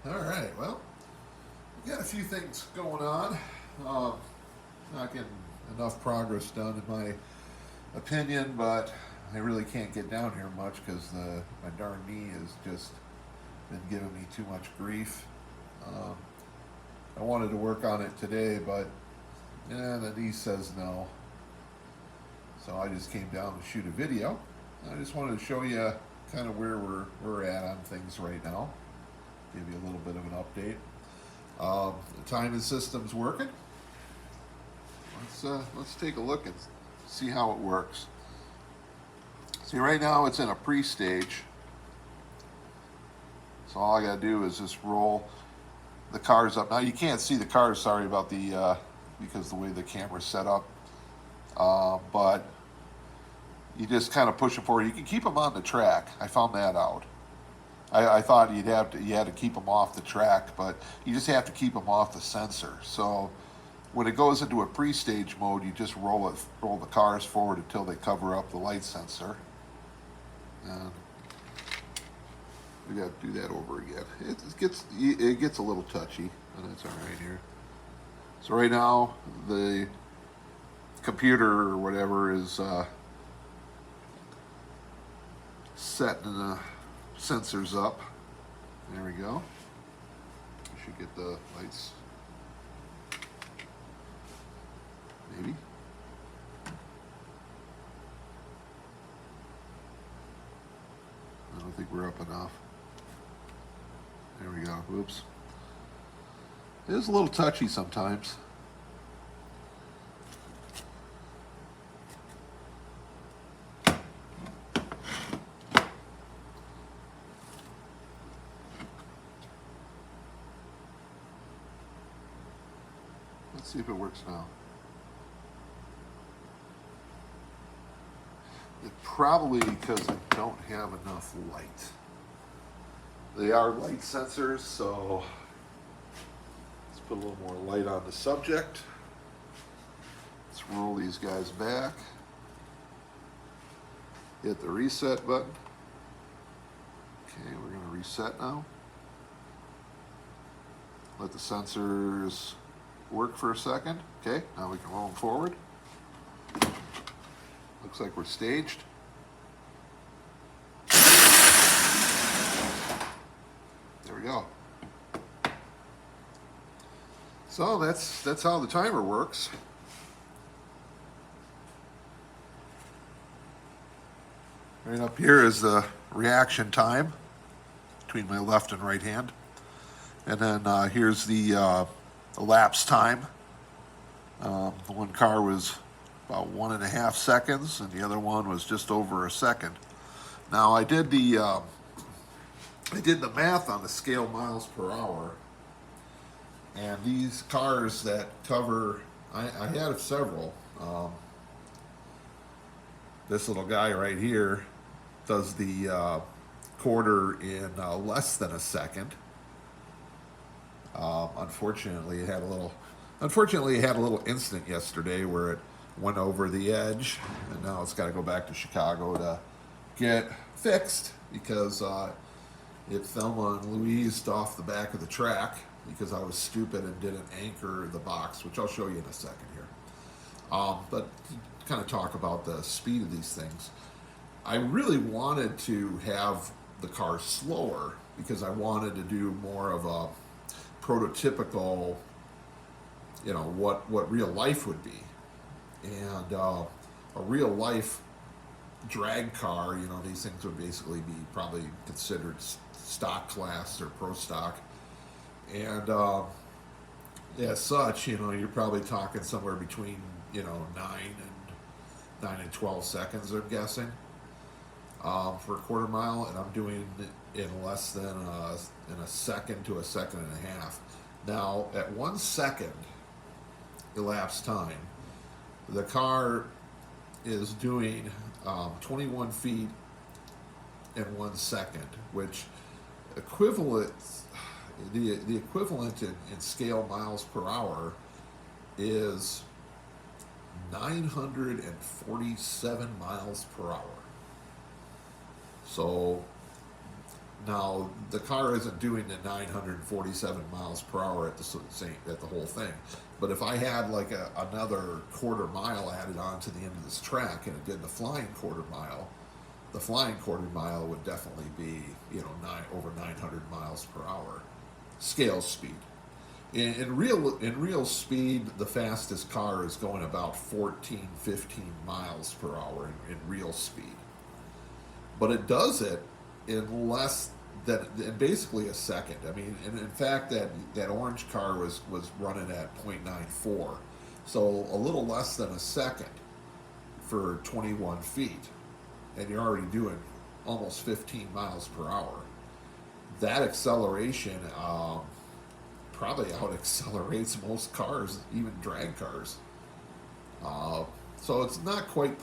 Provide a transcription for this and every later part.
All right. Well, we got a few things going on. Not getting enough progress done, in my opinion, but I really can't get down here much because my darn knee has just been giving me too much grief. Um, I wanted to work on it today, but the knee says no. So I just came down to shoot a video. I just wanted to show you kind of where we're at on things right now. Give you a little bit of an update. The timing system's working. Let's take a look and see how it works. See, right now it's in a pre-stage. So all I gotta do is just roll the cars up. Now you can't see the cars. Sorry about the because the way the camera's set up. But you just kind of push them forward. You can keep them on the track. I found that out. I thought you had to keep them off the track, but you just have to keep them off the sensor. So when it goes into a pre-stage mode, you just roll the cars forward until they cover up the light sensor. And we got to do that over again. It gets a little touchy, but that's all right here. So right now the computer or whatever is setting the sensors up. There we go. We should get the lights. Maybe. I don't think we're up enough. There we go. Whoops. It is a little touchy sometimes. Let's see if it works now. It probably because I don't have enough light. They are light sensors, so let's put a little more light on the subject. Let's roll these guys back. Hit the reset button. Okay, we're going to reset now. Let the sensors work for a second. Okay, now we can roll them forward. Looks like we're staged. There we go. So that's how the timer works. Right up here is the reaction time between my left and right hand. And then here's the elapsed time. The one car was about 1.5 seconds, and the other one was just over a second. Now I did the math on the scale miles per hour, and these cars that cover, I had several. This little guy right here does the quarter in less than a second. Unfortunately, it had a little incident yesterday where it went over the edge, and now it's got to go back to Chicago to get fixed because it Thelma and Louised off the back of the track because I was stupid and didn't anchor the box, which I'll show you in a second here. But to kind of talk about the speed of these things, I really wanted to have the car slower because I wanted to do more of a prototypical, what real life would be. And a real life drag car, these things would basically be probably considered stock class or pro stock. And as such, you're probably talking somewhere between, 9 and 12 seconds, I'm guessing, for a quarter mile. And I'm doing it in less than in a second to a second and a half. Now, at 1 second elapsed time, the car is doing 21 feet in 1 second, which the equivalent in scale miles per hour is 947 miles per hour. So Now the car isn't doing the 947 miles per hour at the whole thing, but if I had like another quarter mile added on to the end of this track and it did the flying quarter mile, the flying quarter mile would definitely be, over 900 miles per hour scale speed. In real speed, the fastest car is going about 14, 15 miles per hour in real speed. But it does it in less than in basically a second. I mean, and in fact, that orange car was running at 0.94, so a little less than a second for 21 feet, and you're already doing almost 15 miles per hour. That acceleration probably out accelerates most cars, even drag cars. So it's not quite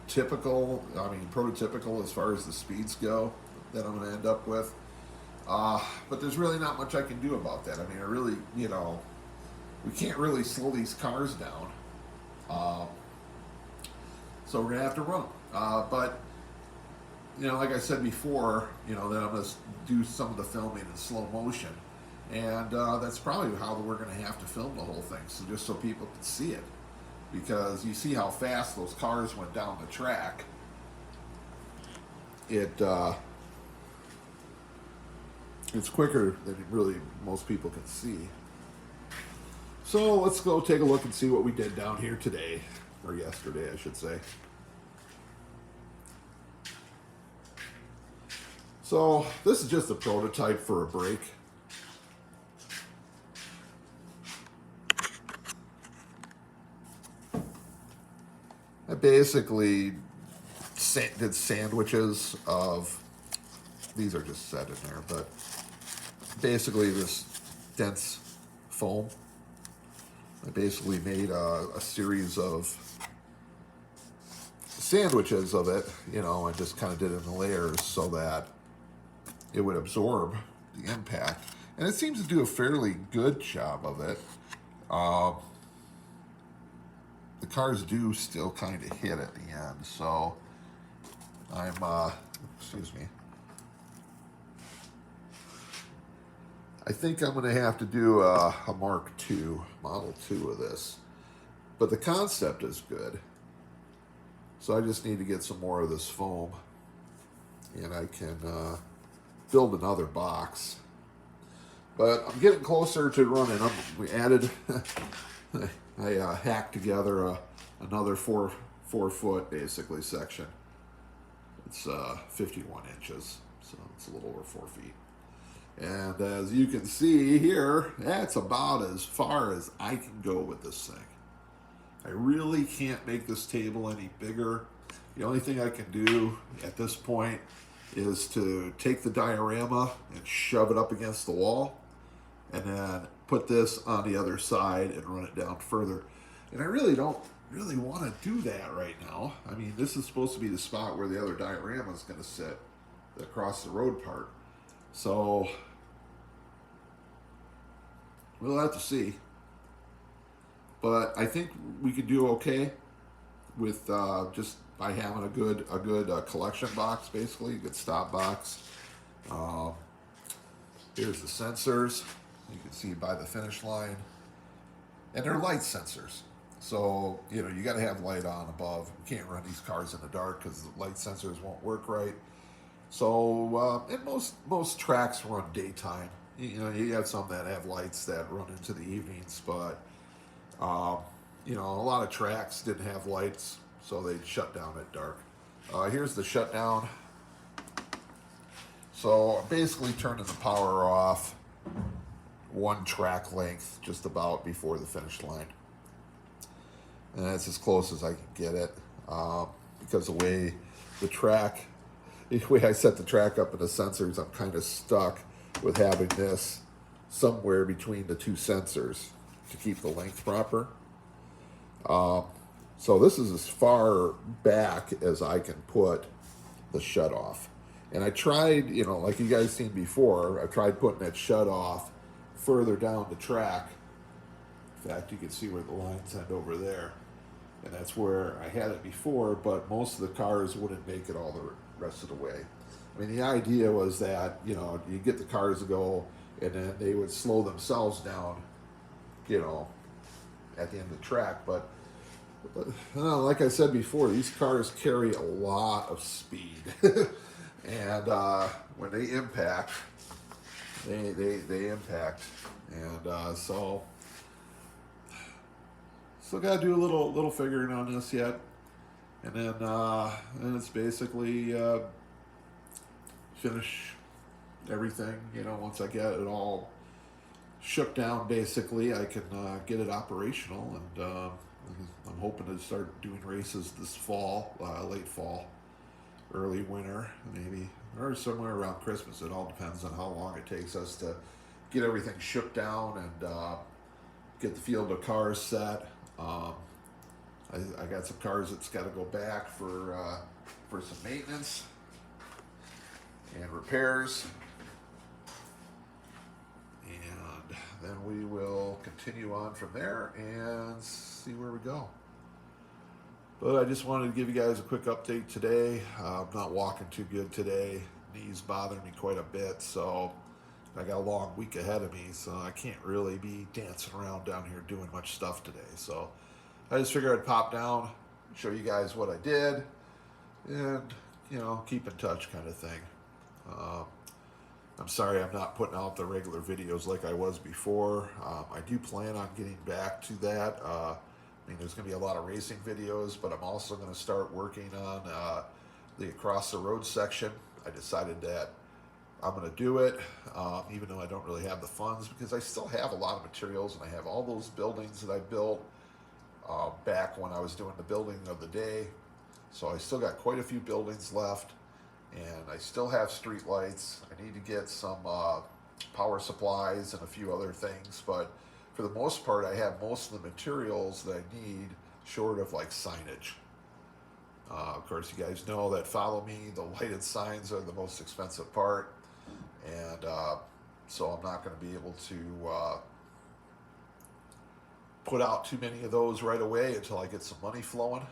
prototypical as far as the speeds go that I'm going to end up with. But there's really not much I can do about that. I mean, we can't really slow these cars down. So we're going to have to run them. But, like I said before, that I'm going to do some of the filming in slow motion. And that's probably how we're going to have to film the whole thing, so people can see it. Because you see how fast those cars went down the track. It's quicker than really most people can see. So let's go take a look and see what we did down here today, or yesterday, I should say. So this is just a prototype for a brake. I basically did sandwiches of, these are just set in there, but basically this dense foam. I basically made a series of sandwiches of it, I just kind of did it in layers so that it would absorb the impact. And it seems to do a fairly good job of it. The cars do still kind of hit at the end, so excuse me. I think I'm going to have to do a Mark II, Model 2 of this. But the concept is good. So I just need to get some more of this foam. And I can build another box. But I'm getting closer to running. We added... I hacked together another 4 foot basically section. It's 51 inches, so it's a little over 4 feet. And as you can see here, that's about as far as I can go with this thing. I really can't make this table any bigger. The only thing I can do at this point is to take the diorama and shove it up against the wall, and then put this on the other side and run it down further. And I really don't want to do that right now. I mean, this is supposed to be the spot where the other diorama is going to sit, the across the road part. So we'll have to see. But I think we could do okay with just by having a good collection box, basically, a good stop box. Here's the sensors. You can see by the finish line. And they're light sensors. So, you got to have light on above. You can't run these cars in the dark because the light sensors won't work right. So, and most tracks run daytime. You have some that have lights that run into the evenings, but, a lot of tracks didn't have lights, so they'd shut down at dark. Here's the shutdown. So, I'm basically turning the power off one track length just about before the finish line, and that's as close as I can get it, because the way I set the track up in the sensors, I'm kind of stuck with having this somewhere between the two sensors to keep the length proper. So this is as far back as I can put the shut off, and I tried, like you guys seen before, I tried putting that shut off further down the track. In fact, you can see where the lines end over there, and that's where I had it before, but most of the cars wouldn't make it all the rest of the way. I mean, the idea was that, you know, you get the cars to go and then they would slow themselves down, you know, at the end of the track. But like I said before, these cars carry a lot of speed. And when they impact, they impact. And so still got to do a little figuring on this yet. And then it's basically finish everything. You know, once I get it all shook down, basically, I can get it operational. And I'm hoping to start doing races this fall, late fall, early winter, maybe, or somewhere around Christmas. It all depends on how long it takes us to get everything shook down and get the field of cars set. I got some cars that's got to go back for some maintenance and repairs, and then we will continue on from there and see where we go. But I just wanted to give you guys a quick update today. I'm not walking too good today. Knees bothering me quite a bit, so I got a long week ahead of me, so I can't really be dancing around down here doing much stuff today. So I just figured I'd pop down, show you guys what I did, and, you know, keep in touch kind of thing. I'm sorry I'm not putting out the regular videos like I was before. I do plan on getting back to that. I mean, there's going to be a lot of racing videos, but I'm also going to start working on the Across the Road section. I decided that I'm going to do it, even though I don't really have the funds, because I still have a lot of materials, and I have all those buildings that I built back when I was doing the building of the day. So I still got quite a few buildings left, and I still have street lights. I need to get some power supplies and a few other things, but for the most part, I have most of the materials that I need, short of like signage. Of course, you guys know that follow me, the lighted signs are the most expensive part, and so I'm not going to be able to put out too many of those right away until I get some money flowing.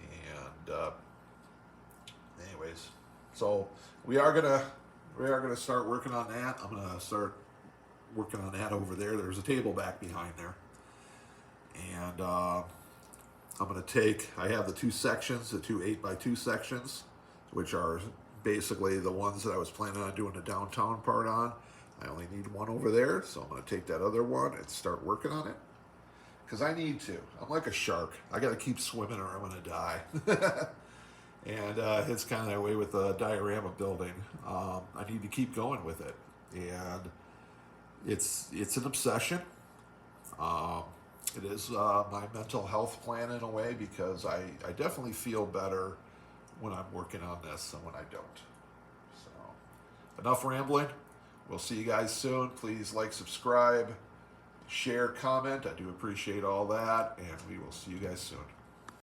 And anyways, so we are gonna start working on that. I'm gonna start working on that over there. There's a table back behind there, and I'm gonna take. I have the two sections, the two 8x2 sections, which are basically the ones that I was planning on doing the downtown part on. I only need one over there, so I'm going to take that other one and start working on it. Because I need to. I'm like a shark. I got to keep swimming or I'm going to die. And it's kind of that way with the diorama building. I need to keep going with it. And it's an obsession. It is my mental health plan in a way, because I definitely feel better when I'm working on this than when I don't. So, enough rambling. We'll see you guys soon. Please like, subscribe, share, comment. I do appreciate all that, and we will see you guys soon.